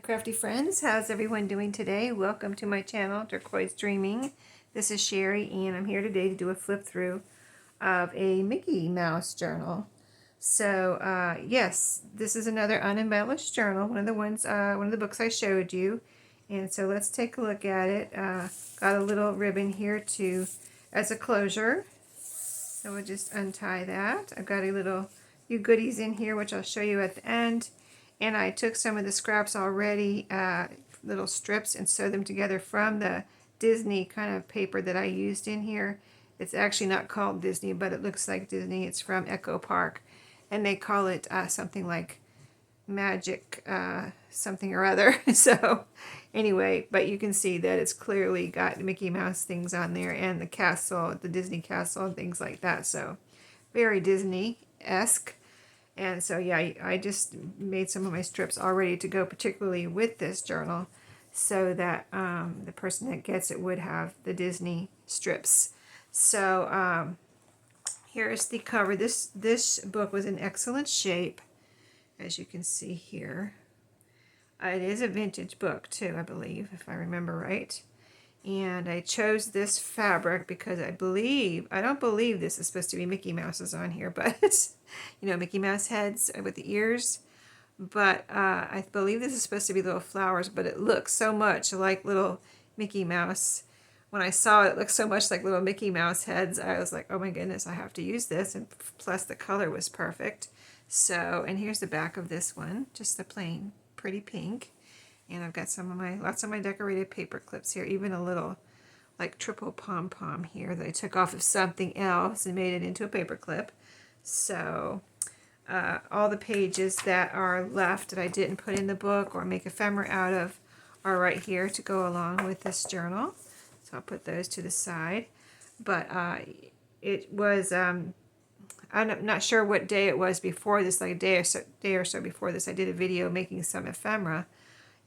crafty friends, how's everyone doing today? Welcome to my channel, Turquoise Dreaming. This is Sheree, and I'm here today to do a flip through of a Mickey Mouse journal. So yes, this is another unembellished journal, one of the books I showed you. And so let's take a look at it. Got a little ribbon here as a closure. So we'll just untie that. I've got few goodies in here, which I'll show you at the end. And I took some of the scraps already, little strips, and sewed them together from the Disney kind of paper that I used in here. It's actually not called Disney, but it looks like Disney. It's from Echo Park. And they call it something like magic something or other. So anyway, but you can see that it's clearly got Mickey Mouse things on there and the castle, the Disney castle and things like that. So very Disney-esque. And so yeah, I just made some of my strips all ready to go, particularly with this journal, so that the person that gets it would have the Disney strips. So here's the cover. This book was in excellent shape, as you can see here. It is a vintage book too, I believe, if I remember right. And I chose this fabric because I don't believe this is supposed to be Mickey Mouse's on here, but you know, Mickey Mouse heads with the ears. But I believe this is supposed to be little flowers, but it looks so much like little Mickey Mouse. When I saw it, it looked so much like little Mickey Mouse heads, I was like, oh my goodness, I have to use this. And plus the color was perfect. So, and here's the back of this one, just the plain pretty pink. And I've got lots of my decorated paper clips here, even a little like triple pom-pom here that I took off of something else and made it into a paper clip. So all the pages that are left that I didn't put in the book or make ephemera out of are right here to go along with this journal. So I'll put those to the side. But it was, I'm not sure what day it was before this, like a day or so before this, I did a video making some ephemera,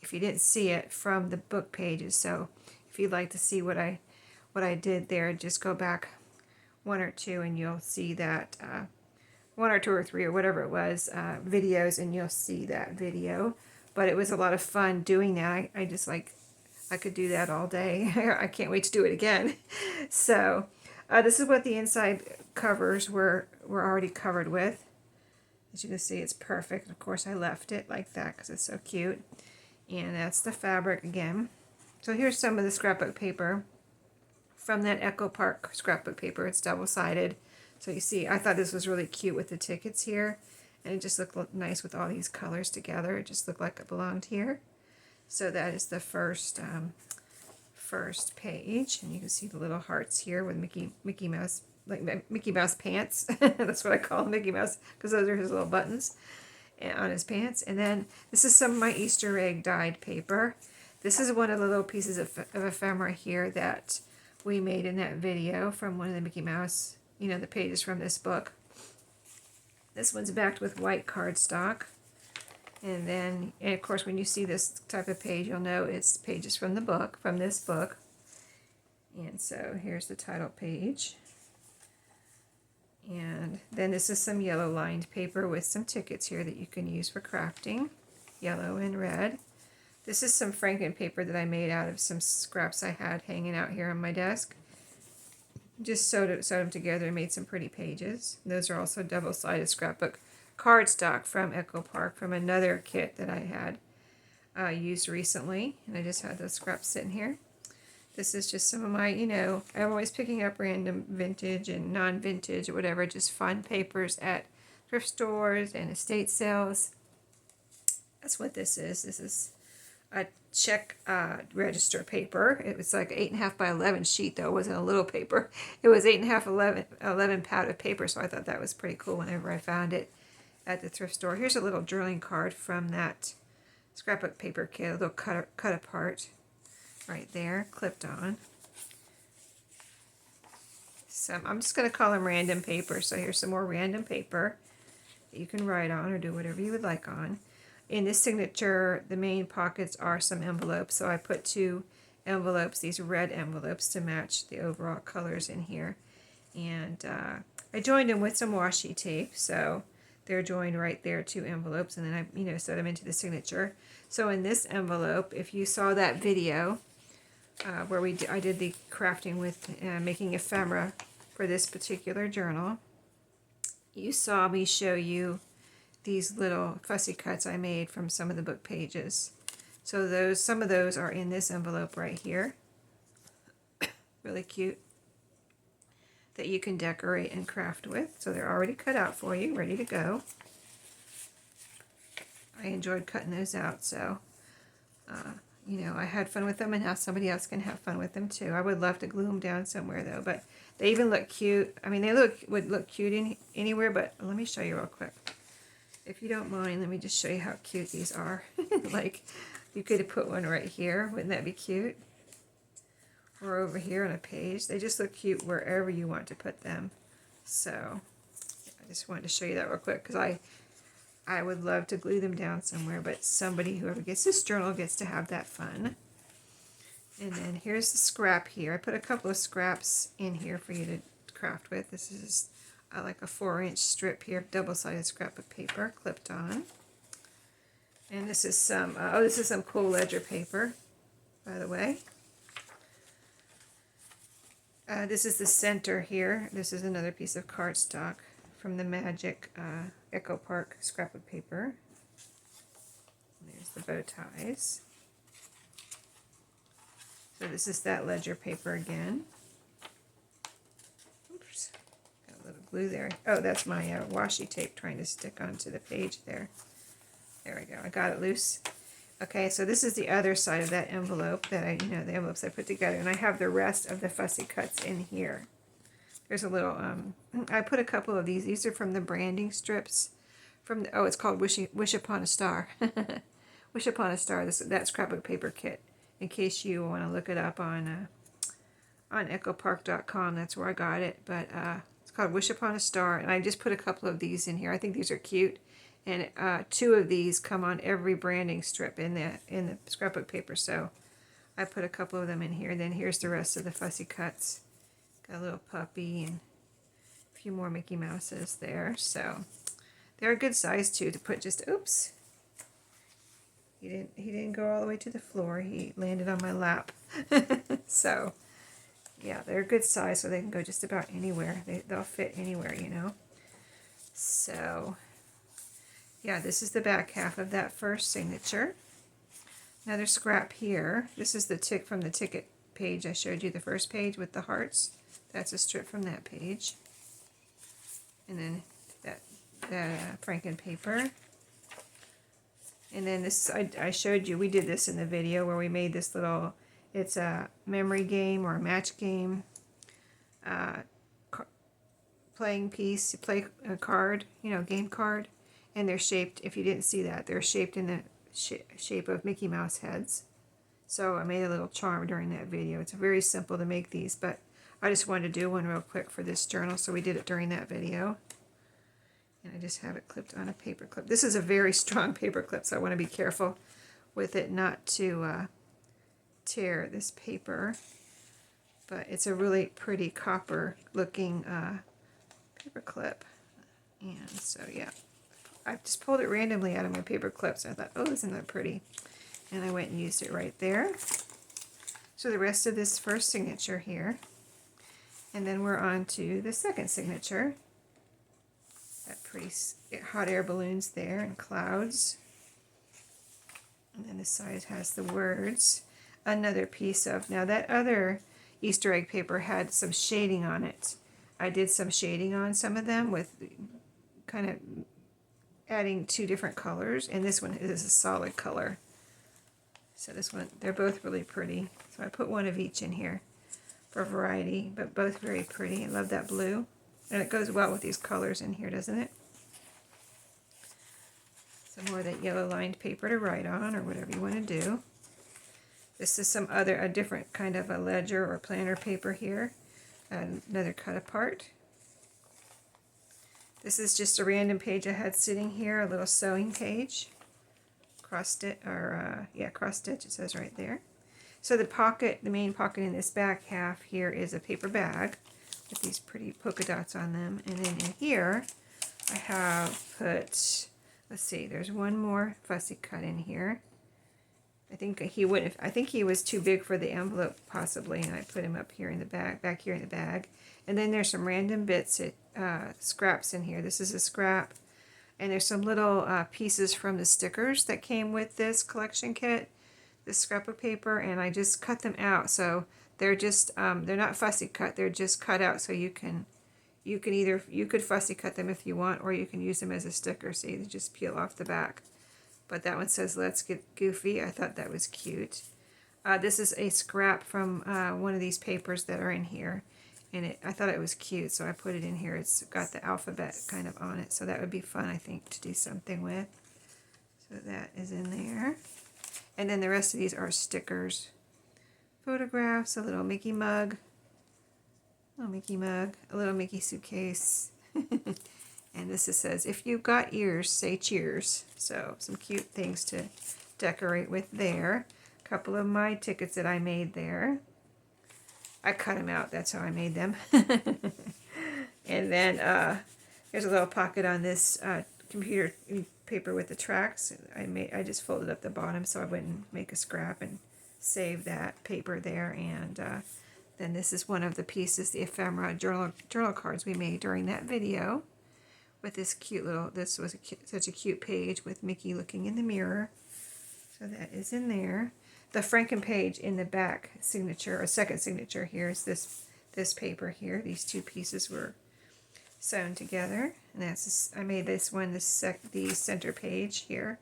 if you didn't see it, from the book pages. So if you'd like to see what I did there, just go back one or two and you'll see that, one or two or three or whatever it was, videos, and you'll see that video. But it was a lot of fun doing that. I could do that all day. I can't wait to do it again. So this is what the inside covers were already covered with. As you can see, it's perfect. Of course, I left it like that because it's so cute. And that's the fabric again. So here's some of the scrapbook paper from that Echo Park scrapbook paper. It's double-sided. So you see, I thought this was really cute with the tickets here. And it just looked nice with all these colors together. It just looked like it belonged here. So that is the first page. And you can see the little hearts here with Mickey Mouse, like Mickey Mouse pants. That's what I call Mickey Mouse, because those are his little buttons on his pants. And then this is some of my Easter egg dyed paper. This is one of the little pieces of ephemera here that we made in that video from one of the Mickey Mouse, you know, the pages from this book. This one's backed with white cardstock. And then, and of course, when you see this type of page, you'll know it's pages from the book, from this book. And so here's the title page. And then this is some yellow lined paper with some tickets here that you can use for crafting, yellow and red. This is some Franken paper that I made out of some scraps I had hanging out here on my desk. Just sewed them together and made some pretty pages. Those are also double-sided scrapbook cardstock from Echo Park, from another kit that I had used recently. And I just had those scraps sitting here. This is just some of my, you know, I'm always picking up random vintage and non-vintage or whatever, just fun papers at thrift stores and estate sales. That's what this is. This is a check register paper. It was like 8.5 by 11 sheet, though. It wasn't a little paper. It was 8.5 11 pound of paper, so I thought that was pretty cool whenever I found it at the thrift store. Here's a little drilling card from that scrapbook paper kit, a little cut apart right there, clipped on. So I'm just going to call them random paper. So here's some more random paper that you can write on or do whatever you would like on. In this signature, the main pockets are some envelopes. So I put 2 envelopes, these red envelopes, to match the overall colors in here. And I joined them with some washi tape. So they're joined right there, 2 envelopes, and then I set them into the signature. So in this envelope, if you saw that video where I did the crafting with making ephemera for this particular journal, you saw me show you these little fussy cuts I made from some of the book pages. So some of those are in this envelope right here. Really cute, that you can decorate and craft with. So they're already cut out for you, ready to go. I enjoyed cutting those out, so I had fun with them, and now somebody else can have fun with them too. I would love to glue them down somewhere though, but they even look cute. I mean, they would look cute anywhere, but let me show you real quick. If you don't mind, let me just show you how cute these are. Like, you could have put one right here. Wouldn't that be cute? Or over here on a page. They just look cute wherever you want to put them. So I just wanted to show you that real quick, because I would love to glue them down somewhere, but whoever gets this journal gets to have that fun. And then here's the scrap here. I put a couple of scraps in here for you to craft with. This is like a 4-inch strip here, double-sided scrap of paper clipped on. And this is some cool ledger paper, by the way. This is the center here. This is another piece of cardstock from the Magic Echo Park scrap of paper. There's the bow ties. So this is that ledger paper again. Oops, got a little glue there. Oh, that's my washi tape trying to stick onto the page there. There we go. I got it loose. Okay, so this is the other side of that envelope that the envelopes I put together, and I have the rest of the fussy cuts in here. There's a little, I put a couple of these. These are from the branding strips from the, it's called Wish Upon a Star. Wish Upon a Star, that scrapbook paper kit, in case you want to look it up on echopark.com. That's where I got it, but it's called Wish Upon a Star, and I just put a couple of these in here. I think these are cute. And 2 of these come on every branding strip in the scrapbook paper, so I put a couple of them in here. Then here's the rest of the fussy cuts. Got a little puppy and a few more Mickey Mouses there. So they're a good size too to put just. Oops, he didn't go all the way to the floor. He landed on my lap. So yeah, they're a good size, so they can go just about anywhere. They'll fit anywhere, So. Yeah, this is the back half of that first signature. Another scrap here. This is the tick from the ticket page. I showed you the first page with the hearts. That's a strip from that page. And then that Franken paper. And then this, I showed you, we did this in the video where we made this little, it's a memory game or a match game. Playing piece, you play a card, game card. And they're shaped, if you didn't see that, they're shaped in the shape of Mickey Mouse heads. So I made a little charm during that video. It's very simple to make these, but I just wanted to do one real quick for this journal, so we did it during that video. And I just have it clipped on a paper clip. This is a very strong paper clip, so I want to be careful with it not to tear this paper. But it's a really pretty copper looking paper clip. And so yeah. I just pulled it randomly out of my paper clips. I thought, oh, isn't that pretty? And I went and used it right there. So the rest of this first signature here. And then we're on to the second signature. That pretty hot air balloons there and clouds. And then the side has the words. Another piece of, now that other Easter egg paper had some shading on it. I did some shading on some of them with kind of adding 2 different colors, and this one is a solid color. So this one, they're both really pretty. So I put 1 of each in here for variety, but both very pretty. I love that blue. And it goes well with these colors in here, doesn't it? Some more of that yellow lined paper to write on, or whatever you want to do. This is a different kind of a ledger or planner paper here. Another cut apart. This is just a random page I had sitting here, a little sewing page. Cross stitch, cross stitch, it says right there. So the main pocket in this back half here is a paper bag with these pretty polka dots on them. And then in here, I have put, let's see, there's one more fussy cut in here. I think he wouldn't. I think he was too big for the envelope, possibly, and I put him up here in the bag, back here in the bag. And then there's some random bits, scraps in here. This is a scrap, and there's some little pieces from the stickers that came with this collection kit, this scrap of paper, and I just cut them out. So they're just they're not fussy cut. They're just cut out so you could fussy cut them if you want, or you can use them as a sticker. So you just peel off the back. But that one says, "Let's get goofy." I thought that was cute. This is a scrap from one of these papers that are in here. And I thought it was cute, so I put it in here. It's got the alphabet kind of on it. So that would be fun, I think, to do something with. So that is in there. And then the rest of these are stickers. Photographs, a little Mickey mug. A little Mickey suitcase. And this says, "If you've got ears, say cheers." So some cute things to decorate with there. A couple of my tickets that I made there. I cut them out. That's how I made them. And then there's a little pocket on this computer paper with the tracks. I just folded up the bottom so I wouldn't make a scrap, and save that paper there. And then this is one of the pieces, the ephemera journal cards we made during that video. With this cute little, this was such a cute page with Mickey looking in the mirror. So that is in there. The Franken page in the back signature, or second signature here, is this paper here. These two pieces were sewn together, and that's I made this one the center page here.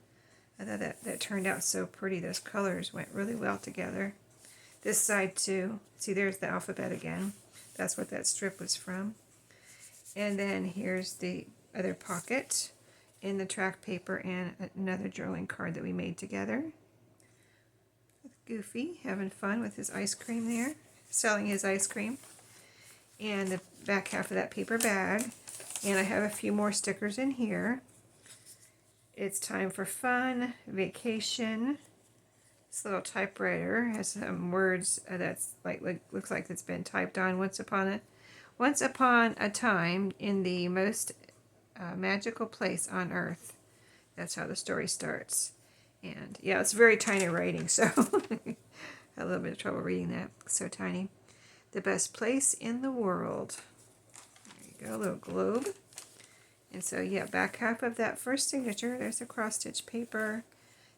I thought that turned out so pretty. Those colors went really well together. This side too. See, there's the alphabet again. That's what that strip was from. And then here's the other pocket in the track paper, and another journaling card that we made together. Goofy having fun with his ice cream there, selling his ice cream. And the back half of that paper bag. And I have a few more stickers in here. It's time for fun, vacation. This little typewriter has some words that's looks like it's been typed on. Once upon a time in the most magical place on earth. That's how the story starts. And yeah, it's very tiny writing, so I had a little bit of trouble reading that. So tiny. The best place in the world. There you go, a little globe. And so yeah, back half of that first signature, there's the cross stitch paper.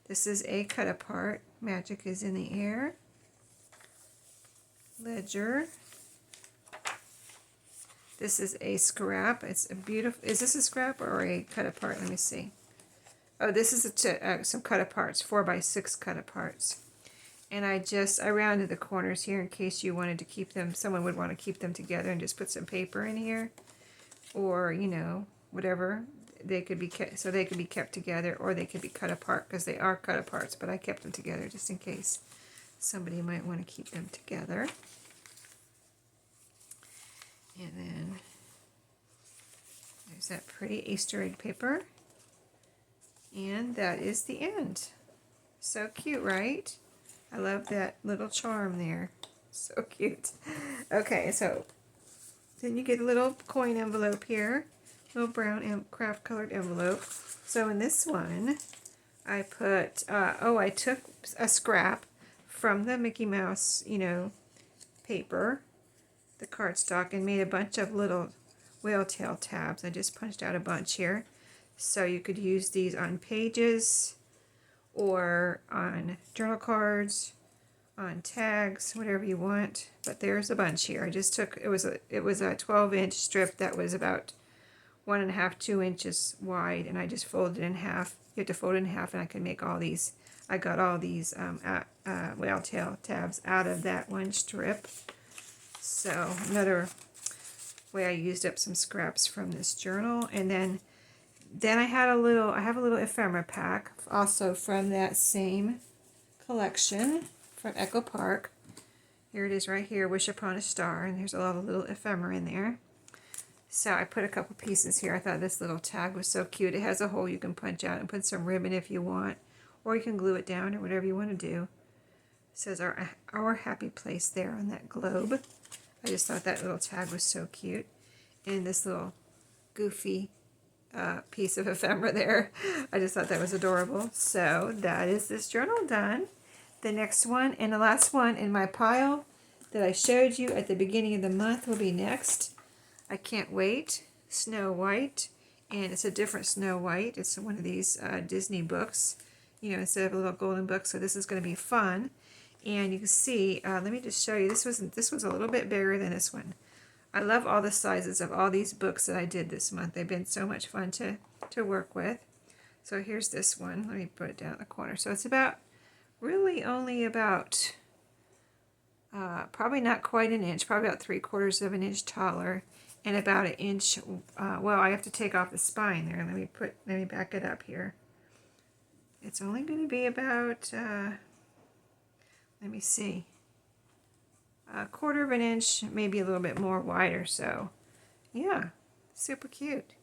This is a cut apart. Magic is in the air. Ledger. This is a scrap. It's a beautiful, is this a scrap or a cut apart? Let me see. Oh, this is some cut aparts, 4x6 cut aparts. And I rounded the corners here in case you wanted to keep them, someone would want to keep them together and just put some paper in here. Or, you know, whatever. They could be kept, so they could be kept together, or they could be cut apart, because they are cut aparts, but I kept them together just in case somebody might want to keep them together. And then there's that pretty Easter egg paper. And that is the end. So cute, right? I love that little charm there. So cute. Okay, so then you get a little coin envelope here. Little brown and craft colored envelope. So in this one, I put, I took a scrap from the Mickey Mouse, paper, the cardstock, and made a bunch of little whale tail tabs. I just punched out a bunch here. So you could use these on pages or on journal cards, on tags, whatever you want. But there's a bunch here. I just took, it was a 12-inch strip that was about 1.5, 2 inches wide, and I just folded it in half. You have to fold it in half, and I can make all these. I got all these whale tail tabs out of that one strip. So another way I used up some scraps from this journal. And then I have a little ephemera pack, also from that same collection from Echo Park. Here it is right here, Wish Upon a Star, and there's a lot of little ephemera in there. So I put a couple pieces here. I thought this little tag was so cute. It has a hole you can punch out and put some ribbon if you want, or you can glue it down or whatever you want to do. It says our happy place there on that globe. I just thought that little tag was so cute. And this little goofy piece of ephemera there. I just thought that was adorable. So that is this journal done. The next one and the last one in my pile that I showed you at the beginning of the month will be next. I can't wait. Snow White. And it's a different Snow White. It's one of these Disney books, you know, instead of a little golden book. So this is going to be fun. And you can see, let me just show you, this was a little bit bigger than this one. I love all the sizes of all these books that I did this month. They've been so much fun to work with. So here's this one. Let me put it down in the corner. So it's about, really only about, probably not quite an inch, probably about 3/4 of an inch taller, and about an inch, well, I have to take off the spine there. Let me back it up here. It's only going to be about, let me see, 1/4 of an inch, maybe a little bit more wider. So yeah, super cute.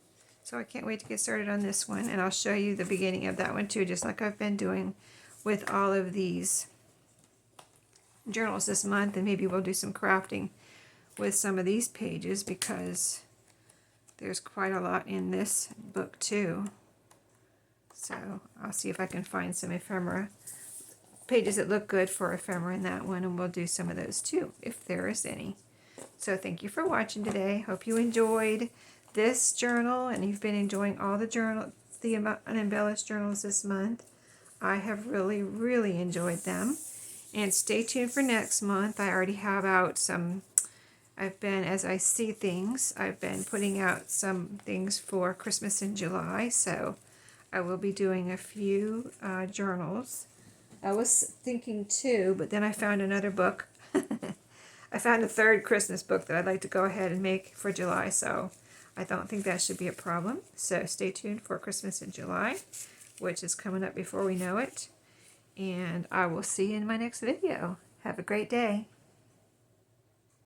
So I can't wait to get started on this one, and I'll show you the beginning of that one too, just like I've been doing with all of these journals this month. And maybe we'll do some crafting with some of these pages, because there's quite a lot in this book too. So I'll see if I can find some ephemera pages that look good for ephemera in that one, and we'll do some of those too, if there is any. So thank you for watching today. Hope you enjoyed this journal, and you've been enjoying all the Unembellished journals this month. I have really, really enjoyed them. And stay tuned for next month. I already have out some, as I see things, I've been putting out some things for Christmas in July. So I will be doing a few journals. I was thinking 2, but then I found another book. I found a 3rd Christmas book that I'd like to go ahead and make for July, so I don't think that should be a problem. So stay tuned for Christmas in July, which is coming up before we know it. And I will see you in my next video. Have a great day.